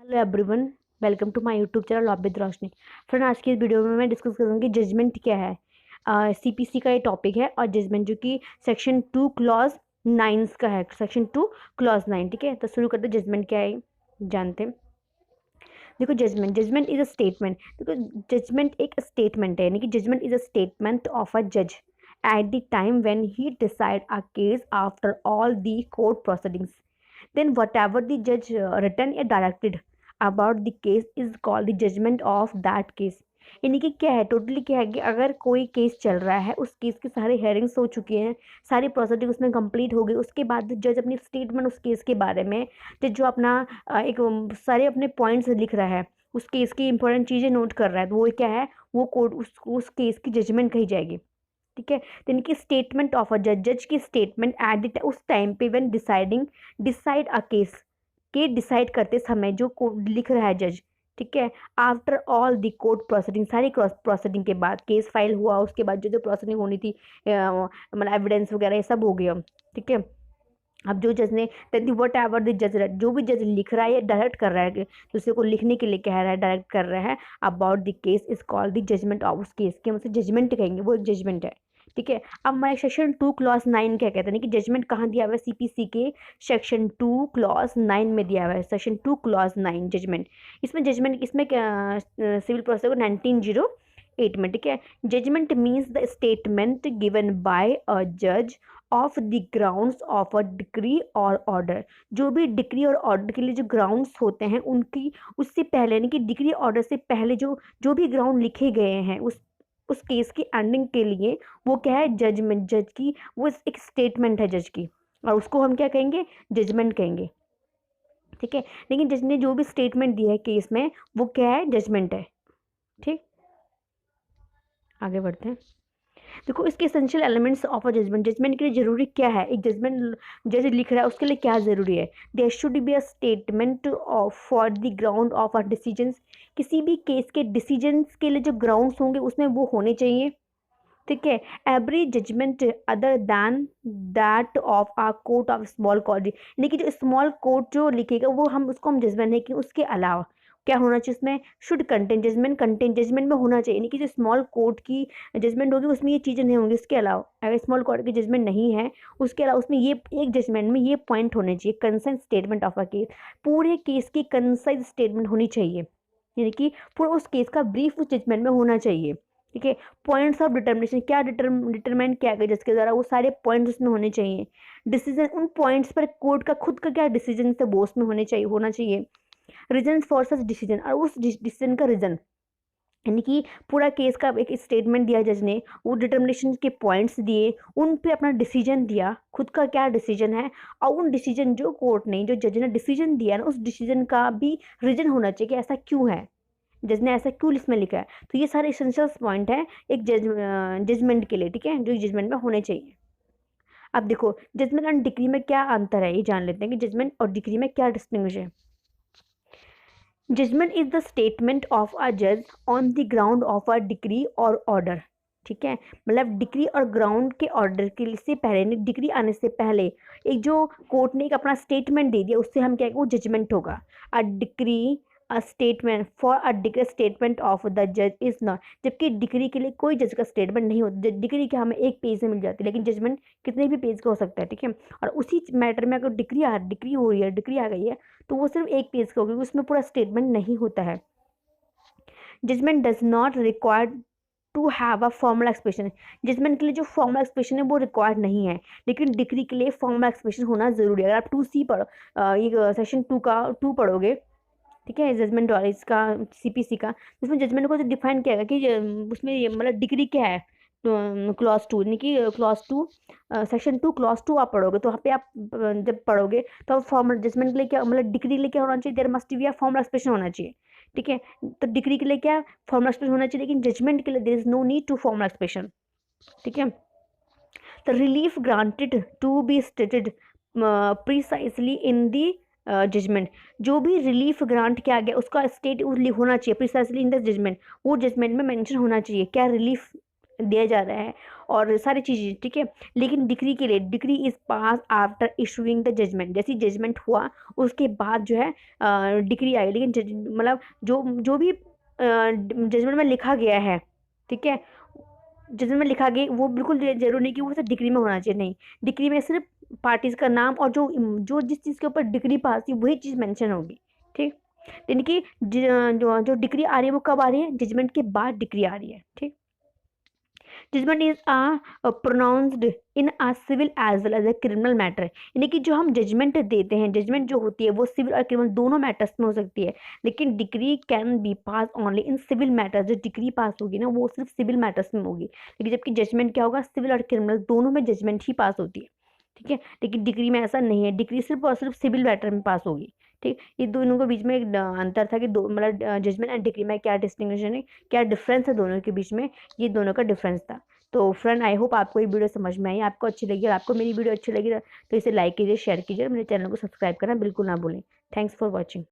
Hello everyone, welcome to my YouTube channel law with Roshni. Friend, आज की इस video में मैं डिस्कस करूँगी जजमेंट क्या है। सीपीसी का ये टॉपिक है और जजमेंट जो कि सेक्शन 2 क्लॉज 9 का है। सेक्शन 2 क्लॉज 9, ठीक है। तो शुरू करते हैं, जजमेंट क्या है जानते हैं। देखो, judgment judgment is a statement. देखो, जजमेंट एक स्टेटमेंट है, यानी कि judgment is a statement of a जज at the time when he decide a case after all the court proceedings. Then whatever the judge written or directed about the case is called the judgment of that case। यानी कि क्या है, totally क्या है कि अगर कोई case चल रहा है, उस केस के सारे हेयरिंग्स हो चुके हैं, सारी प्रोसीडिंग उसमें कंप्लीट हो गई, उसके बाद जज अपनी स्टेटमेंट उस केस के बारे में, जज जो अपना एक सारे अपने पॉइंट्स लिख रहा है, उस केस की इंपॉर्टेंट चीज़ें नोट कर रहा है, तो वो क्या है, वो कोर्ट उस केस की जजमेंट कही जाएगी, ठीक है। तो इनकी स्टेटमेंट ऑफ अ जज, जज की स्टेटमेंट एट द उस टाइम पे व्हेन डिसाइड अ केस, के डिसाइड करते समय जो लिख रहा है जज, ठीक है। After all the court proceeding, सारी क्रॉस प्रोसीडिंग के बाद, केस फाइल हुआ, उसके बाद जो जो प्रोसीडिंग होनी थी, मतलब एविडेंस वगैरह ये सब हो गया, ठीक है। अब जो जज ने वट एवर द जज, जो भी जज लिख रहा है या डायरेक्ट कर रहा है, दूसरे को लिखने के लिए कह रहा है, डायरेक्ट कर रहा है, about the case is called the judgment of उस केस के, मतलब जजमेंट कहेंगे, वो एक जजमेंट है, ठीक है। अब हमारे सेक्शन 2 क्लॉज 9 क्या कहते हैं कि जजमेंट कहाँ दिया हुआ है, सीपीसी के सेक्शन 2 क्लॉज 9 में दिया हुआ है। सेक्शन 2 क्लॉज 9 जजमेंट, इसमें जजमेंट इसमें सिविल प्रोसेस को 1908 में, ठीक है। Judgment means the statement given by a जज of the grounds of a decree और ऑर्डर। जो भी डिक्री और ऑर्डर के लिए जो ग्राउंड्स होते हैं, उनकी उससे पहले, यानी कि डिक्री ऑर्डर से पहले जो जो भी ग्राउंड लिखे गए हैं उस केस की एंडिंग के लिए, वो क्या है, जजमेंट, जज की वो एक स्टेटमेंट है जज की, और उसको हम क्या कहेंगे, जजमेंट कहेंगे, ठीक है। लेकिन जज ने जो भी स्टेटमेंट दिया है केस में, वो क्या है, जजमेंट है, ठीक। आगे बढ़ते हैं। देखो, इसके essential elements of a judgment, judgment के लिए जरूरी क्या है, एक जजमेंट जज लिख रहा है उसके लिए क्या जरूरी है। There should be a statement of for the ground of a decisions. किसी भी केस के डिसीजंस के लिए जो ग्राउंड्स होंगे उसमें वो होने चाहिए, ठीक है। Every judgment other than that of a court of small court, यानी कि जो स्मॉल कोर्ट जो लिखेगा वो उसको हम जजमेंट नहीं, कि उसके अलावा क्या होना चाहिए, उसमें should contain judgment, contain judgment में होना चाहिए, यानी कि जो स्मॉल कोर्ट की जजमेंट होगी उसमें ये चीज़ें नहीं होंगी, उसके अलावा अगर स्मॉल कोर्ट की जजमेंट नहीं है, उसके अलावा उसमें ये एक जजमेंट में ये पॉइंट होने चाहिए, concise statement of a case, पूरे केस की कंसाइज स्टेटमेंट होनी चाहिए, यानी कि पूरा उस केस का ब्रीफ उस जजमेंट में होना चाहिए, ठीक है। पॉइंट्स ऑफ डिटर्मिनेशन, क्या डिटरमाइन किया गया जिसके द्वारा, वो सारे पॉइंट्स उसमें होने चाहिए। डिसीजन, उन पॉइंट्स पर कोर्ट का खुद का क्या डिसीजन है वो उसमें होना चाहिए। रीजन फॉर सच डिसीजन, और उस डिसीजन का रीजन, यानी कि पूरा केस का एक स्टेटमेंट दिया जज ने, वो डिटर्मिनेशन के पॉइंट्स दिए, उन पे अपना डिसीजन दिया, खुद का क्या डिसीजन है, और उन डिसीजन जो कोर्ट ने, जो जज ने डिसीजन दिया ना, उस डिसीजन का भी रीजन होना चाहिए कि ऐसा क्यों है, जज ने ऐसा क्यों इसमें लिखा है। तो ये सारे इसेंशियल्स पॉइंट हैं एक जजमेंट के लिए, ठीक है, जो जजमेंट में होने चाहिए। अब देखो, जजमेंट एंड डिक्री में क्या अंतर है, ये जान लेते हैं कि जजमेंट और डिक्री में क्या डिस्टिंग्विश है। Judgment is the statement of a जज on the ground of a decree और ऑर्डर, ठीक है। मतलब डिक्री और ग्राउंड के ऑर्डर के से पहले, डिक्री आने से पहले एक जो कोर्ट ने एक अपना स्टेटमेंट दे दिया, उससे हम क्या, वो जजमेंट होगा। अ decree a statement for a decree statement of the जज इज नॉट, जबकि डिक्री के लिए कोई जज का स्टेटमेंट नहीं होता, डिक्री क्या हमें एक पेज में मिल जाती है, लेकिन जजमेंट कितने भी पेज का हो सकता है, ठीक है। और उसी मैटर में अगर डिक्री हो रही है, डिक्री आ गई है, तो वो सिर्फ एक पेज का होगी, उसमें पूरा स्टेटमेंट नहीं होता है। Judgment does not require to have a formal expression, judgment के लिए जो फॉर्मल एक्सप्रेशन है वो रिक्वायर्ड नहीं है, लेकिन डिक्री के लिए फॉर्मल एक्सप्रेशन होना जरूरी है। अगर आप 2C पढ़ो, ये सेक्शन 2 का 2 पढ़ोगे, ठीक है, जजमेंट वाला इसका सीपीसी का, उसमें जजमेंट को जो डिफाइन किया गया कि उसमें मतलब डिग्री क्या है, क्लॉज 2, यानी कि क्लॉज 2 सेक्शन 2 क्लॉज 2 आप पढ़ोगे, तो वहाँ पे आप जब पढ़ोगे तो आप फॉर्मल जजमेंट के लिए क्या, मतलब डिग्री के लिए क्या होना चाहिए, there must be a formal expression होना चाहिए, ठीक है। तो डिग्री के लिए क्या, फॉर्मल एक्सप्रेशन होना चाहिए, लेकिन जजमेंट के लिए there is no need to formal expression, ठीक है। The relief granted to be stated precisely in the judgment, जो भी रिलीफ ग्रांट किया गया उसका स्टेट होना चाहिए प्रिसाइसली इन द जजमेंट, वो जजमेंट में मेंशन होना चाहिए, क्या रिलीफ दिया जा रहा है और सारी चीज़ें, ठीक है। लेकिन डिग्री के लिए, degree is pass after issuing the judgment, जैसी जजमेंट हुआ उसके बाद जो है डिग्री आई। लेकिन मतलब जो जो भी जजमेंट में लिखा गया है, ठीक है, जजमेंट में लिखा गया वो बिल्कुल जरूरी नहीं कि वो सिर्फ डिग्री में होना चाहिए, नहीं। डिग्री में सिर्फ पार्टीज का नाम और जो जो जिस चीज़ के ऊपर डिग्री पास थी वही चीज़ मेंशन होगी, ठीक। यानी कि जो जो डिग्री आ रही है वो कब आ रही है, जजमेंट के बाद डिग्री आ रही है, ठीक। Judgment is pronounced in a civil as well as a criminal matter, यानी कि जो हम जजमेंट देते हैं, जजमेंट जो होती है वो सिविल और क्रिमिनल दोनों मैटर्स में हो सकती है। लेकिन degree can be pass only in civil matters, जो डिग्री पास होगी ना वो सिर्फ सिविल मैटर्स में होगी। लेकिन जबकि जजमेंट क्या होगा, सिविल और क्रिमिनल दोनों में जजमेंट ही पास होती है, ठीक है। लेकिन डिग्री में ऐसा नहीं है, डिग्री सिर्फ और सिर्फ सिविल मैटर में पास होगी, ठीक। ये दोनों के बीच में एक अंतर था कि दो मतलब जजमेंट एंड डिग्री में क्या डिस्टिंग्विशन है, क्या डिफरेंस है दोनों के बीच में, ये दोनों का डिफरेंस था। तो फ्रेंड आई होप आपको ये वीडियो समझ में आई, आपको अच्छी लगी, और आपको मेरी वीडियो अच्छी लगी तो इसे लाइक कीजिए, शेयर कीजिए, मेरे चैनल को सब्सक्राइब करना बिल्कुल ना भूलें। Thanks for watching.